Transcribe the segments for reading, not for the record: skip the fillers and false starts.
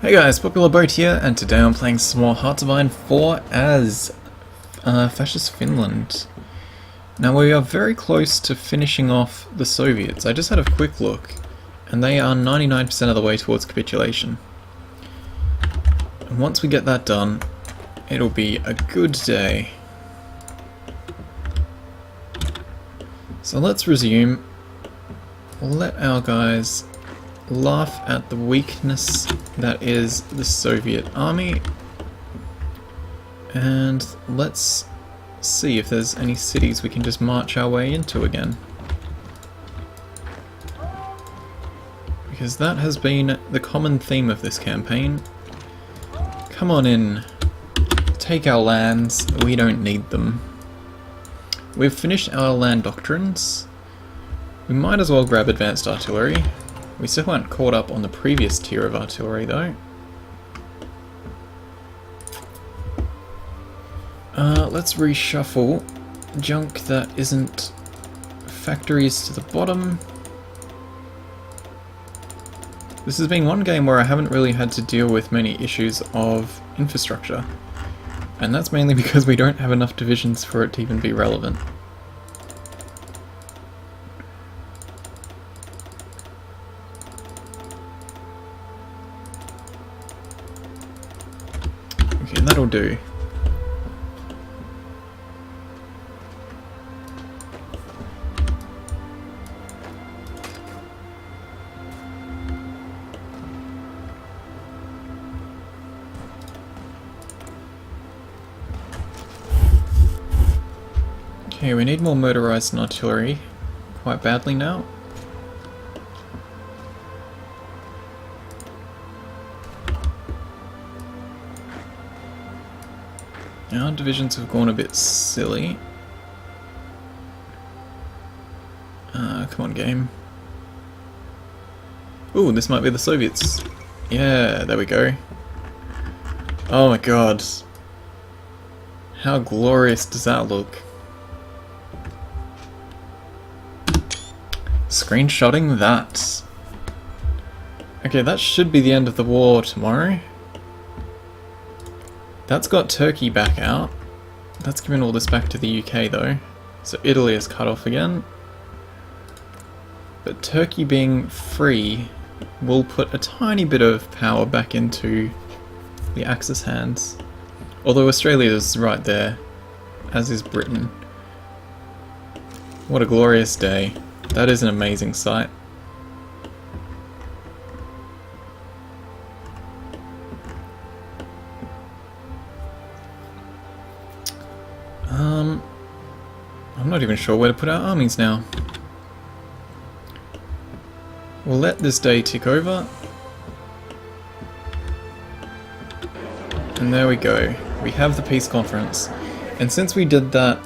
Hey guys, Popular Boat here, and today I'm playing some more Hearts of Iron 4 as Fascist Finland. Now we are very close to finishing off the Soviets. I just had a quick look, and they are 99% of the way towards capitulation. And once we get that done, it'll be a good day. So let's resume. We'll let our guys laugh at the weakness that is the Soviet army, and let's see if there's any cities we can just march our way into again, because that has been the common theme of this campaign. Come on in, take our lands, we don't need them. We've finished our land doctrines. We might as well grab advanced artillery. We still aren't caught up on the previous tier of artillery though. Let's reshuffle junk that isn't factories to the bottom. This has been one game where I haven't really had to deal with many issues of infrastructure, and that's mainly because we don't have enough divisions for it to even be relevant. Okay, that'll do. Okay, we need more motorized artillery quite badly now. Our divisions have gone a bit silly. Come on, game. Ooh, this might be the Soviets. Yeah, there we go. Oh my god. How glorious does that look? Screenshotting that. Okay, that should be the end of the war tomorrow. That's got Turkey back out. That's given all this back to the UK though. So Italy is cut off again. But Turkey being free will put a tiny bit of power back into the Axis hands. Although Australia is right there, as is Britain. What a glorious day. That is an amazing sight. I'm not even sure where to put our armies now. We'll let this day tick over. And there we go. We have the peace conference. And since we did that...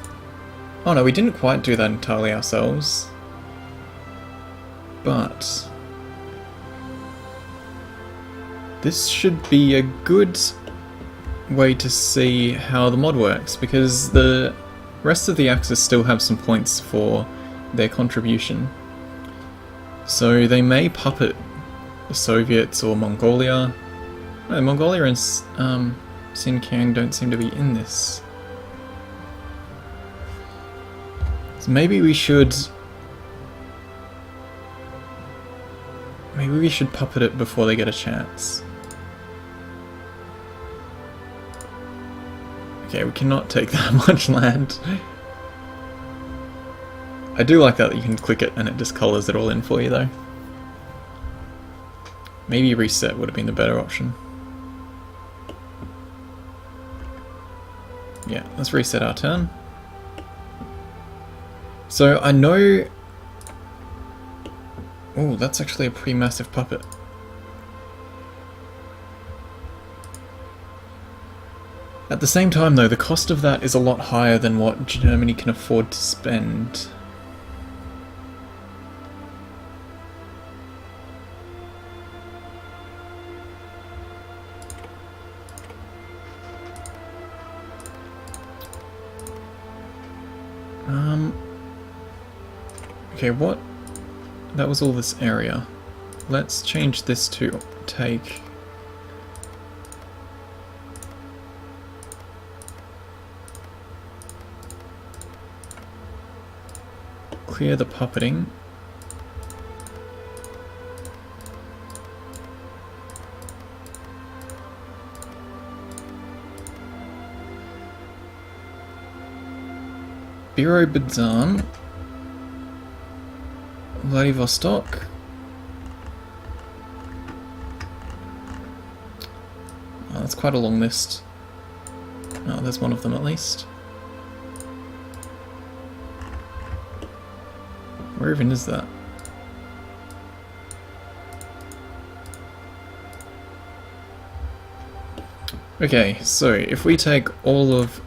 Oh no, we didn't quite do that entirely ourselves. But... this should be a good way to see how the mod works, because the rest of the Axis still have some points for their contribution. So they may puppet the Soviets or Mongolia. No, Mongolia and Xinjiang don't seem to be in this. So maybe we should puppet it before they get a chance. Okay, we cannot take that much land. I do like that you can click it and it just colours it all in for you though. Maybe reset would have been the better option. Yeah, let's reset our turn. So I know... oh, that's actually a pretty massive puppet. At the same time though, the cost of that is a lot higher than what Germany can afford to spend. Okay, what? That was all this area. Let's change this to take clear the puppeting. Birobadzan, Vladivostok. Oh, that's quite a long list. Oh, there's one of them at least. Where even is that? Okay, so if we take all of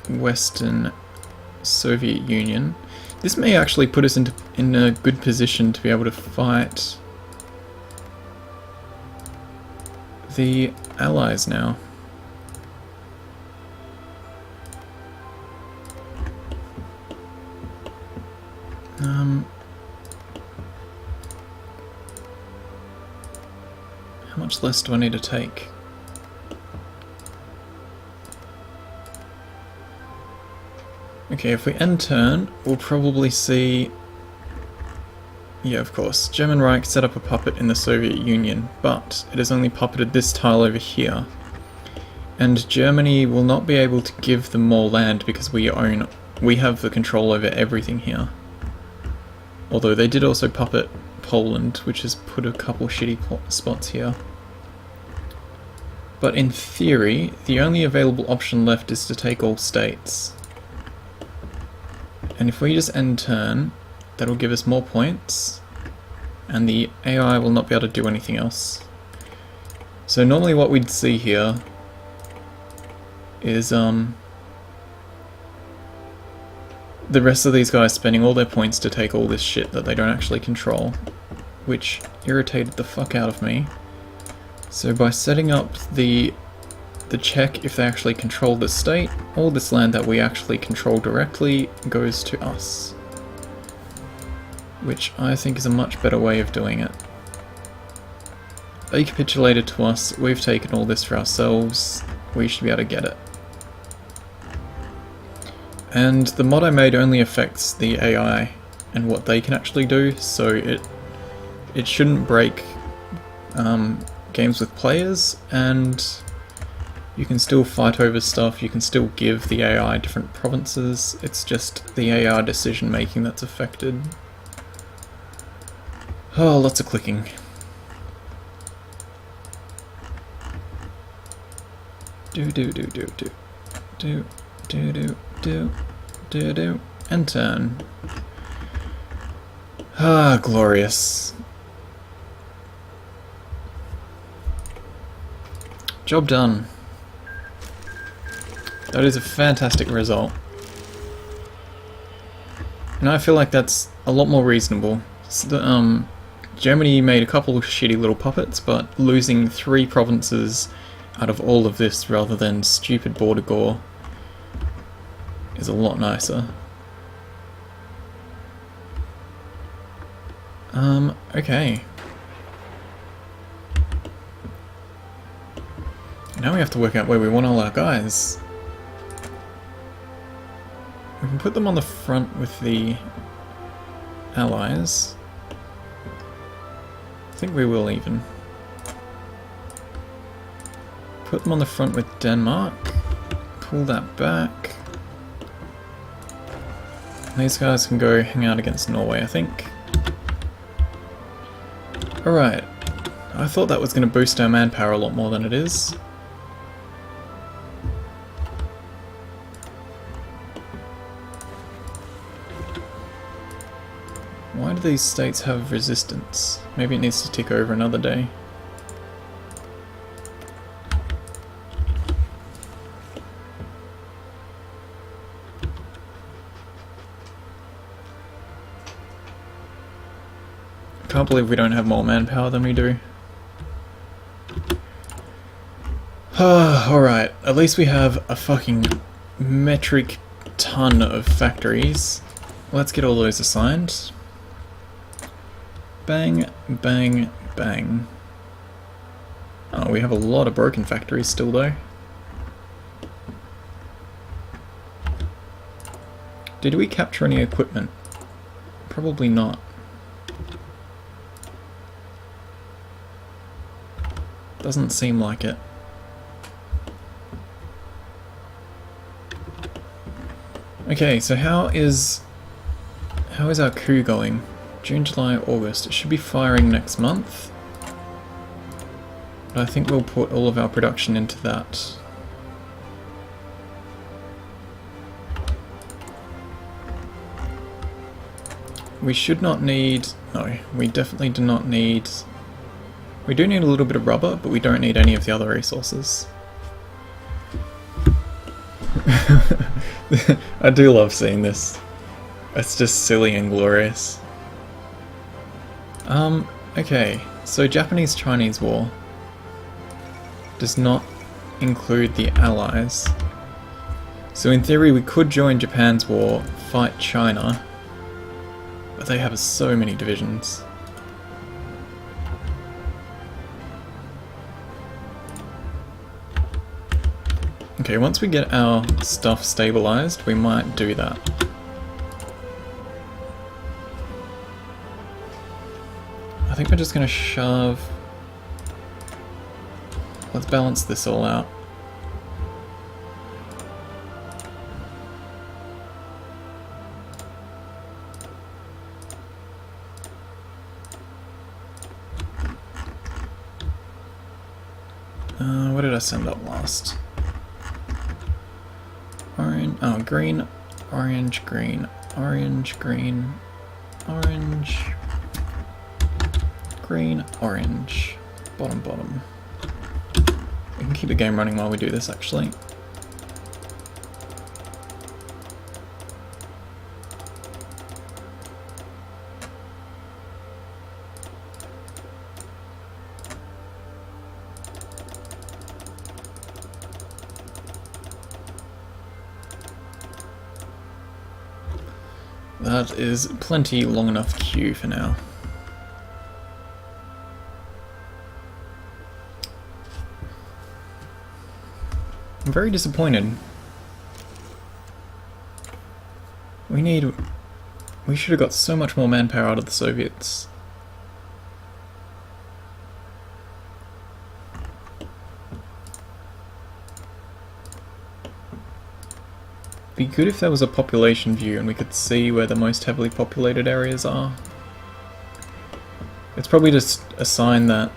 Western Soviet Union, this may actually put us in a good position to be able to fight the Allies now. How much less do I need to take? Okay, if we end turn, we'll probably see... Yeah, of course. German Reich set up a puppet in the Soviet Union, but it has only puppeted this tile over here. And Germany will not be able to give them more land because we have the control over everything here. Although they did also puppet Poland, which has put a couple shitty spots here. But in theory, the only available option left is to take all states. And if we just end turn, that'll give us more points, and the AI will not be able to do anything else. So normally what we'd see here is the rest of these guys spending all their points to take all this shit that they don't actually control, which irritated the fuck out of me. So by setting up the check if they actually control the state, all this land that we actually control directly goes to us. Which I think is a much better way of doing it. They capitulated to us, we've taken all this for ourselves, we should be able to get it. And the mod I made only affects the AI and what they can actually do, so it shouldn't break games with players, and you can still fight over stuff, you can still give the AI different provinces, it's just the AI decision making that's affected. Oh, lots of clicking. Do, and turn. Ah, glorious. Job done. That is a fantastic result. And I feel like that's a lot more reasonable. So Germany made a couple of shitty little puppets, but losing 3 provinces out of all of this rather than stupid border gore is a lot nicer. Okay. Now we have to work out where we want all our guys. We can put them on the front with the Allies. I think we will even. Put them on the front with Denmark. Pull that back. These guys can go hang out against Norway, I think. Alright. I thought that was going to boost our manpower a lot more than it is. Why do these states have resistance? Maybe it needs to tick over another day. I can't believe we don't have more manpower than we do. Alright, at least we have a fucking metric ton of factories. Let's get all those assigned. Bang, bang, bang. Oh, we have a lot of broken factories still though. Did we capture any equipment? Probably not. Doesn't seem like it. Okay, so how is our coup going? June, July, August. It should be firing next month. But I think we'll put all of our production into that. We should not need... No, we definitely do not need... We do need a little bit of rubber, but we don't need any of the other resources. I do love seeing this. It's just silly and glorious. Okay, so Japanese-Chinese War does not include the Allies. So in theory we could join Japan's war, fight China, but they have so many divisions. Okay, once we get our stuff stabilized, we might do that. I think we're just going to shove... Let's balance this all out. What did I send up last? Orange, oh, green, orange, green, orange, green, orange, green, orange, bottom, bottom. We can keep the game running while we do this, actually. That is plenty long enough queue for now. I'm very disappointed. We should have got so much more manpower out of the Soviets. Be good if there was a population view and we could see where the most heavily populated areas are. It's probably just a sign that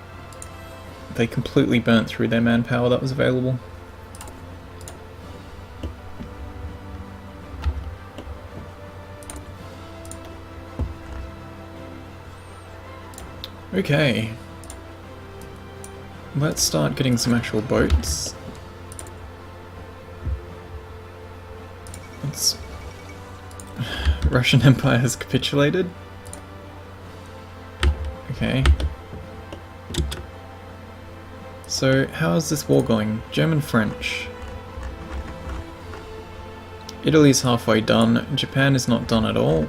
they completely burnt through their manpower that was available. Okay. Let's start getting some actual boats. Russian Empire has capitulated. Okay. So, how is this war going? German-French. Italy's halfway done. Japan is not done at all.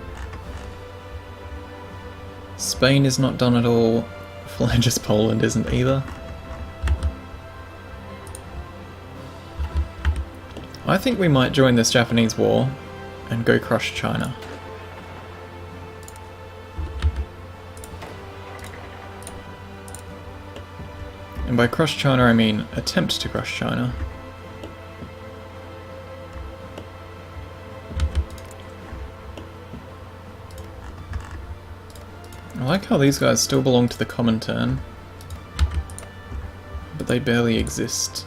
Spain is not done at all. Phalanges Poland isn't either. I think we might join this Japanese war and go crush China. And by crush China I mean attempt to crush China. I like how these guys still belong to the Comintern, but they barely exist.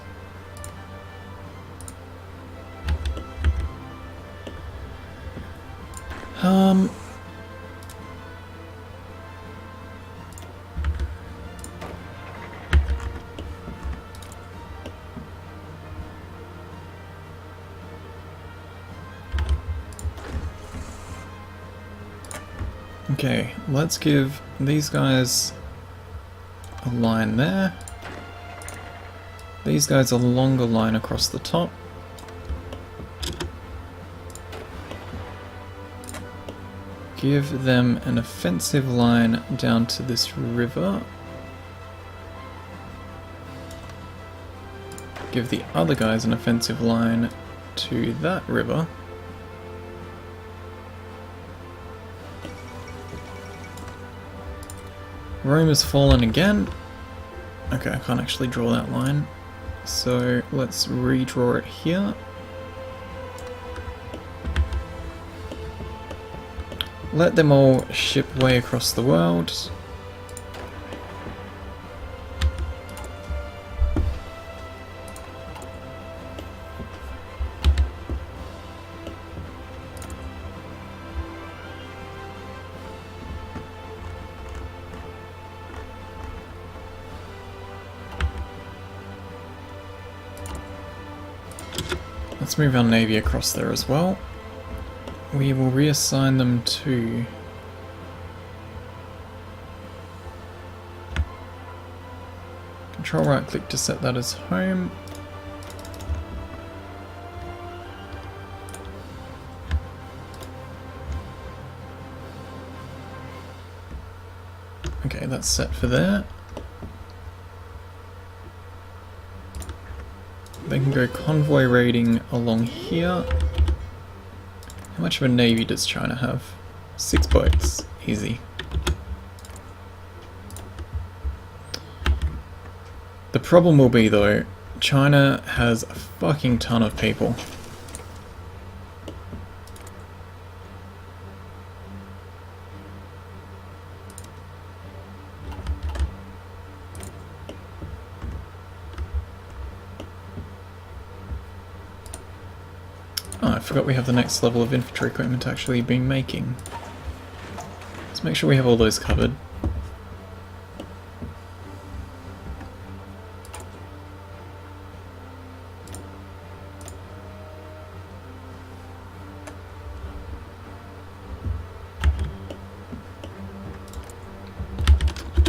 Okay, let's give these guys a line there. These guys a longer line across the top. Give them an offensive line down to this river. Give the other guys an offensive line to that river. Rome has fallen again. Okay, I can't actually draw that line. So let's redraw it here. Let them all ship way across the world. Let's move our navy across there as well. We will reassign them to Control right click to set that as home. Okay, that's set for there. They can go convoy raiding along here. How much of a navy does China have? 6 boats. Easy. The problem will be though, China has a fucking ton of people. Oh, I forgot we have the next level of infantry equipment actually been making. Let's make sure we have all those covered.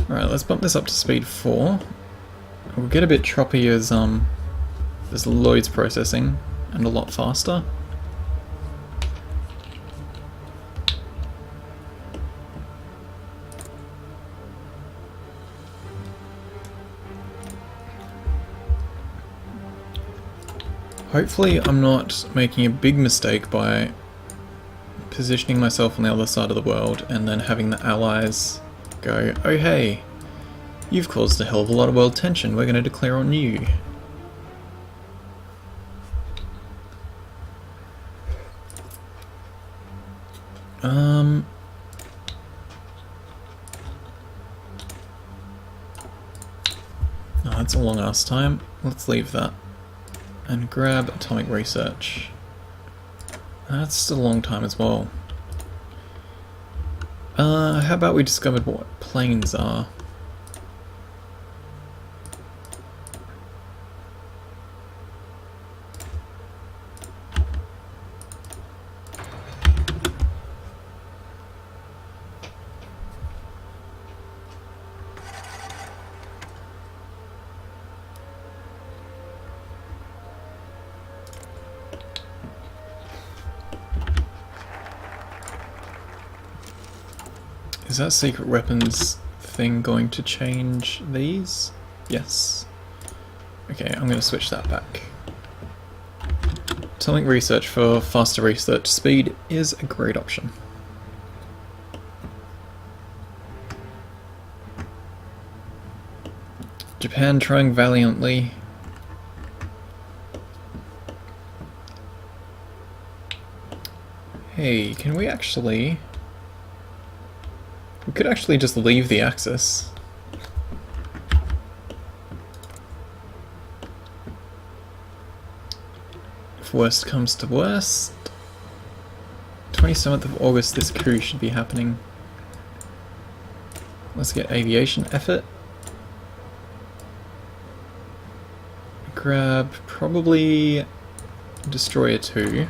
Alright, let's bump this up to speed 4. We'll get a bit choppy as there's loads processing and a lot faster. Hopefully I'm not making a big mistake by positioning myself on the other side of the world and then having the allies go, oh hey, you've caused a hell of a lot of world tension, we're going to declare on you. Oh, that's a long ass time. Let's leave that. And grab atomic research. That's still a long time as well. How about we discovered what planes are? Is that secret weapons thing going to change these? Yes. Okay, I'm going to switch that back. Atomic research for faster research speed is a great option. Japan trying valiantly. Hey, can we actually... We could actually just leave the Axis. If worst comes to worst. 27th of August, this coup should be happening. Let's get aviation effort. Grab probably Destroyer 2.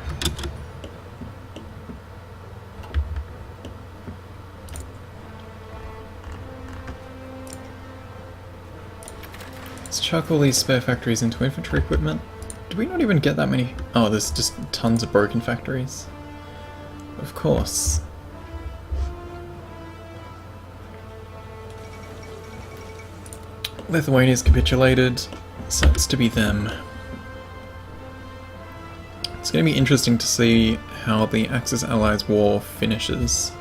Let's chuck all these spare factories into infantry equipment. Do we not even get that many? Oh, there's just tons of broken factories. Of course. Lithuania's capitulated, so it's to be them. It's going to be interesting to see how the Axis Allies war finishes.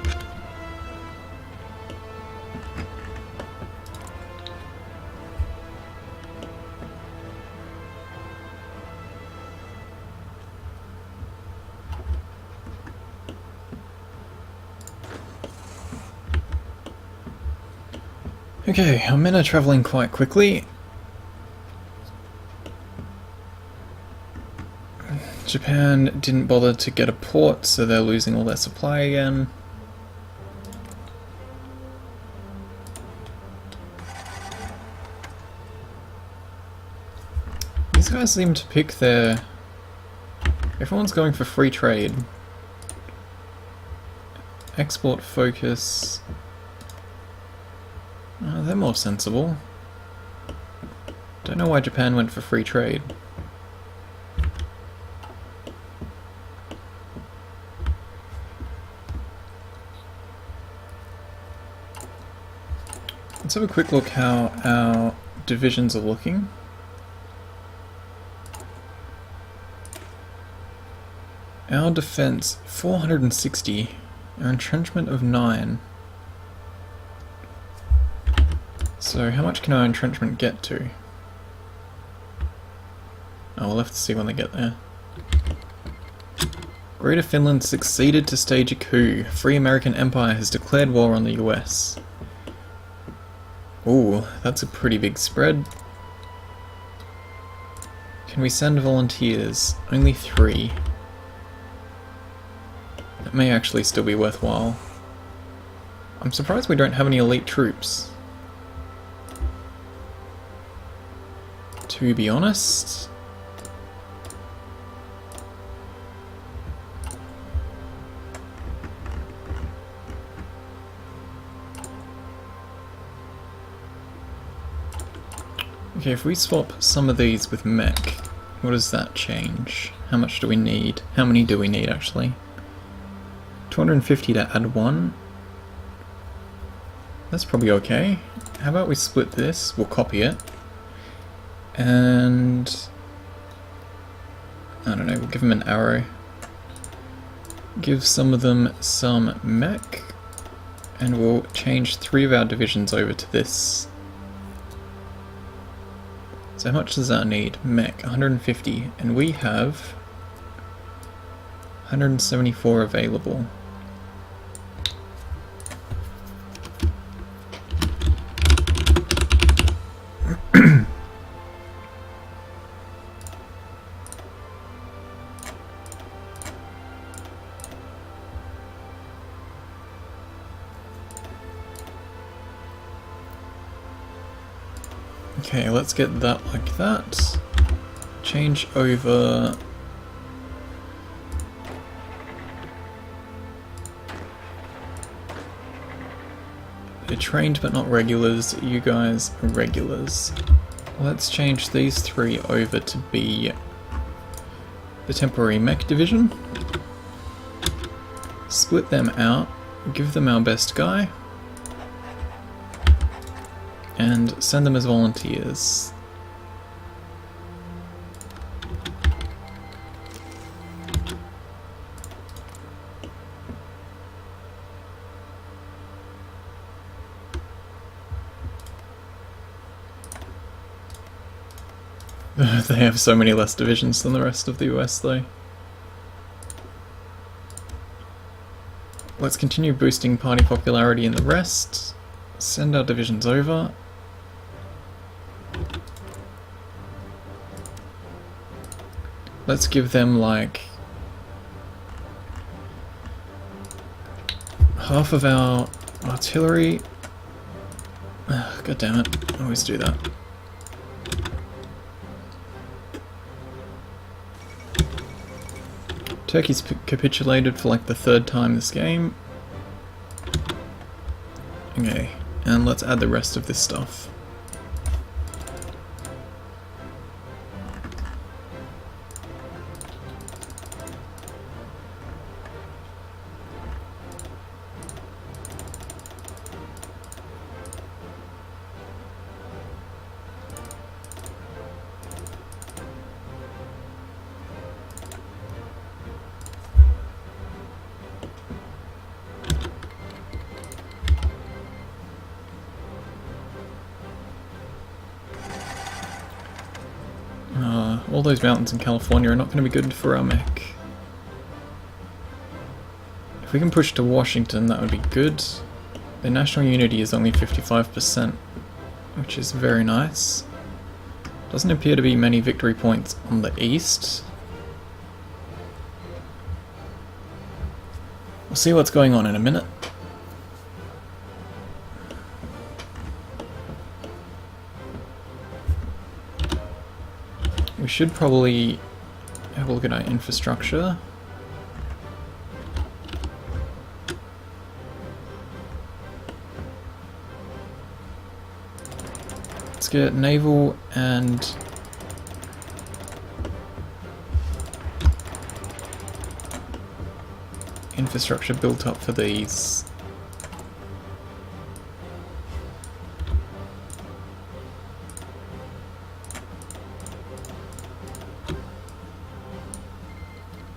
Okay, our men are travelling quite quickly. Japan didn't bother to get a port, so they're losing all their supply again. These guys seem to pick their... Everyone's going for free trade. Export focus... they're more sensible. Don't know why Japan went for free trade. Let's have a quick look how our divisions are looking. Our defense 460, our entrenchment of 9. So how much can our entrenchment get to? Oh, we'll have to see when they get there. Greater Finland succeeded to stage a coup. Free American Empire has declared war on the US. Ooh, that's a pretty big spread. Can we send volunteers? Only 3. That may actually still be worthwhile. I'm surprised we don't have any elite troops. To be honest... Okay, if we swap some of these with mech, what does that change? How much do we need? How many do we need, actually? 250 to add 1. That's probably okay. How about we split this? We'll copy it. And... I don't know, we'll give them an arrow. Give some of them some mech. And we'll change 3 of our divisions over to this. So how much does that need? Mech, 150, and we have 174 available. Okay, let's get that like that. Change over... They're trained but not regulars. You guys are regulars. Let's change these 3 over to be the temporary mech division. Split them out. Give them our best guy. And send them as volunteers. They have so many less divisions than the rest of the US though. Let's continue boosting party popularity in the rest. Send our divisions over. Let's give them like half of our artillery. God damn it, I always do that. Turkey's capitulated for like the 3rd time this game. Okay, and let's add the rest of this stuff. All those mountains in California are not going to be good for our mech. If we can push to Washington, that would be good. Their national unity is only 55%. which is very nice. Doesn't appear to be many victory points on the east. We'll see what's going on in a minute. We should probably have a look at our infrastructure. Let's get naval and infrastructure built up for these.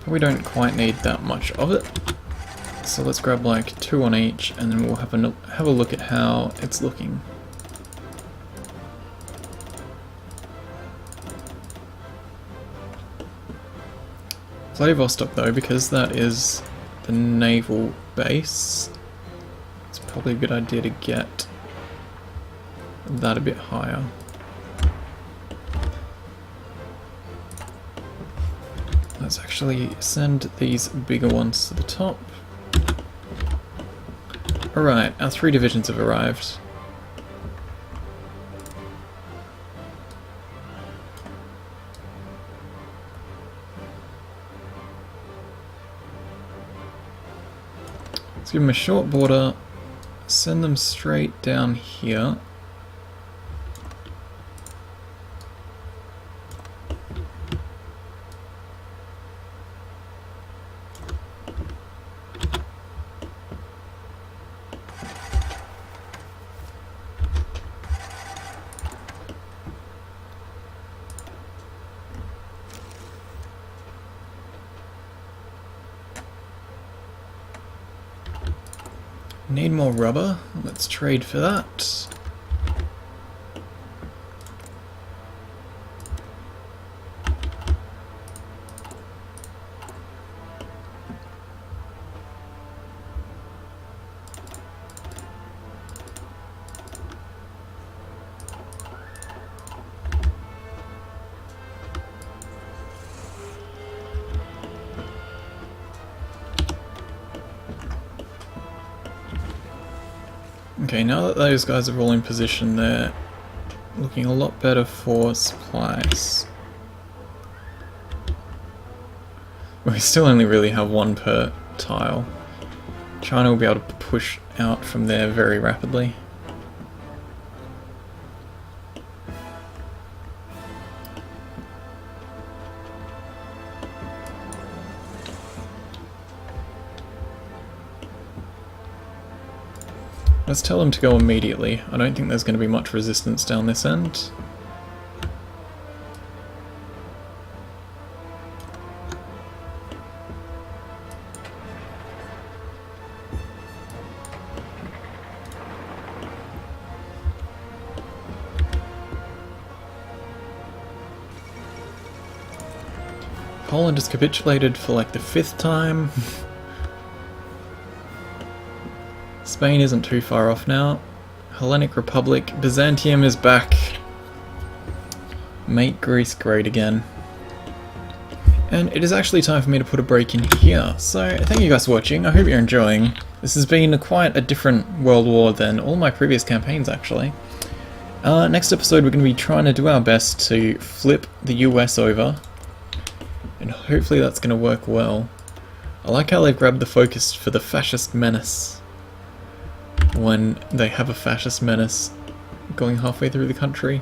We don't quite need that much of it, so let's grab like 2 on each, and then we'll have a look at how it's looking. Vladivostok though, because that is the naval base, it's probably a good idea to get that a bit higher. Let's actually send these bigger ones to the top. Alright, our 3 divisions have arrived. Let's give them a short border, send them straight down here. Need more rubber, let's trade for that. Okay, now that those guys are all in position, they're looking a lot better for supplies. We still only really have 1 per tile. China will be able to push out from there very rapidly. Let's tell them to go immediately. I don't think there's going to be much resistance down this end. Poland has capitulated for like the 5th time. Spain isn't too far off now. Hellenic Republic, Byzantium is back. Make Greece great again. And it is actually time for me to put a break in here. So thank you guys for watching, I hope you're enjoying. This has been quite a different world war than all my previous campaigns actually. Next episode we're going to be trying to do our best to flip the US over. And hopefully that's going to work well. I like how they've grabbed the focus for the fascist menace. When they have a fascist menace going halfway through the country.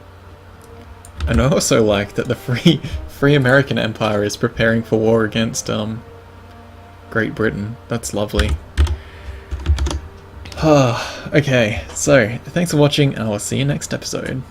And I also like that the Free American Empire is preparing for war against Great Britain. That's lovely. Okay, so thanks for watching and I will see you next episode.